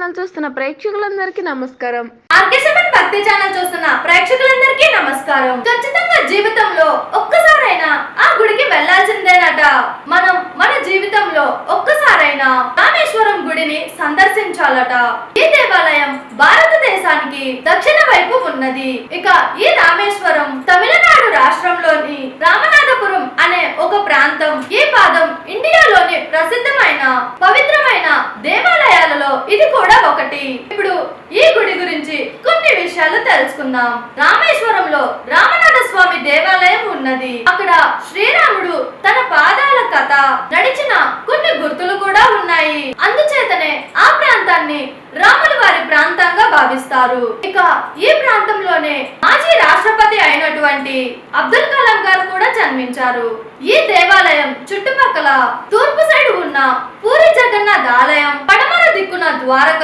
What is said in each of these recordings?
Channel చూస్తున్న ప్రేక్షకులందరికీ నమస్కారం. ఆర్కే7 భక్తి ఛానల్ చూస్తున్న ప్రేక్షకులందరికీ నమస్కారం. ఖచ్చితంగా జీవితంలో ఒక్కసారైనా ఆ గుడికి వెళ్ళాల్సిందేనట. మనం మన జీవితంలో ఒక్కసారైనా రామేశ్వరం గుడిని సందర్శించాలట. ఈ దేవాలయం భారతదేశానికి దక్షిణ వైపు ఉన్నది. ఇక ఈ రామేశ్వరం తమిళనాడు రాష్ట్రంలోని రామనాథపురం అనే ఒక ప్రాంతం. ఈ పాదం ఇండియాలోని ప్రసిద్ధమైన పవిత్రమైన దేవాలయాలలో ఇది కూడా ఒకటి. ఇప్పుడు ఈ గుడి గురించి కొన్ని విషయాలు తెలుసుకుందాం. రామేశ్వరంలో రామనాథ స్వామి దేవాలయం ఉన్నది. అక్కడ శ్రీరాముడు తన పాదాల కథ నడిచిన కొన్ని గుర్తులు కూడా ఉన్నాయి. అందుచేతనే ఆ ప్రాంతాన్ని రాముల వారి ప్రాంతంగా భావిస్తారు. ఇక ఈ ప్రాంతంలోనే మాజీ రాష్ట్రపతి అయినటువంటి అబ్దుల్ కలాం గారు కూడా జన్మించారు. ఈ దేవాలయం చుట్టుపక్కల తూర్పు సైడ్ ఉన్న పూరి జగన్నాథ్ ఆలయం, పడమర దిక్కున ద్వారక,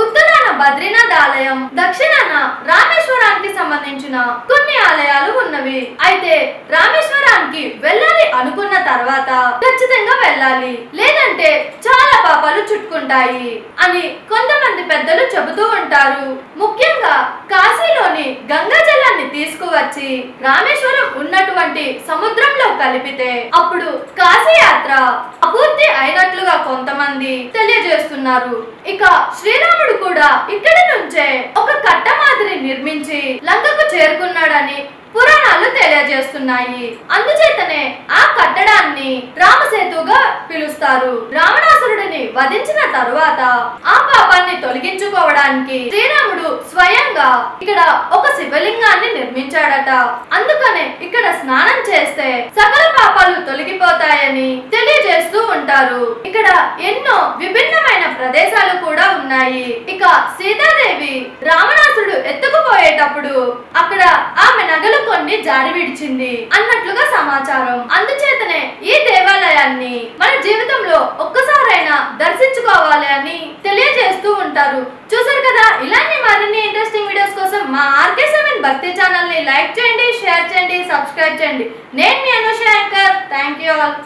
ఉత్తరాన బద్రీనాథ్ ఆలయం, దక్షిణాన రామేశ్వరానికి సంబంధించిన కొన్ని ఆలయాలు ఉన్నవి. అయితే రామేశ్వరానికి వెళ్ళాలి అనుకున్న తర్వాత ఖచ్చితంగా వెళ్ళాలి, లేదంటే చాలా పాపాలు చుట్టుకుంటాయి అని కొంతమంది పెద్దలు చెబుతూ ఉంటారు. ముఖ్యంగా కాశీలోని గంగా జలాన్ని తీసుకువచ్చి రామేశ్వరం ఉన్నటువంటి సముద్రంలో కలిపితే అప్పుడు కాశీ యాత్ర అపూర్తి అయినట్లుగా కొంతమంది తెలియజేస్తున్నారు. ఇక శ్రీరాముడు కూడా ఇక్కడి నుంచే ఒక కట్ట మాదిరి నిర్మించి లంకకు చేరుకున్నాడని పురాణాలు తెలియజేస్తున్నాయి. అందుచేతనే ఆ కట్టడాన్ని రామసేతుగా పిలుస్తారు. రావణాసురుడిని వధించిన తరువాత ఆ పాపాన్ని తొలగించుకోవడానికి శ్రీరాముడు స్వయంగా ఇక్కడ ఒక శివలింగాన్ని నిర్మించాడట. అందుకనే ఇక్కడ స్నానం చేస్తే సకల పాపాలు తొలగిపోతాయని తెలియజేస్తూ ఉంటారు. ఇక్కడ ఎన్నో విభిన్నమైన ప్రదేశాలు కూడా ఉన్నాయి. ఇక సీతాదేవి రావణాసురుడు ఎత్తుకుపోయేటప్పుడు అక్కడ ఆమె నగలు కొన్ని జారి విడిచింది అన్నట్లుగా సమాచారం. అందుచేతనే ఈ దేవాలయాన్ని మన జీవితంలో ఒక్కసారైనా దర్శించుకోవాలి అని తెలియజేస్తూ ఉంటారు. చూసారు కదా, ఇలాంటి మరిన్ని ఇంట్రెస్టింగ్ వీడియోస్ కోసం మా ఆర్కే7 భక్తి ఛానల్ ని లైక్ చేయండి, షేర్ చేయండి, సబ్స్క్రైబ్ చేయండి. నేను మీ Anusha anchor. Thank you all.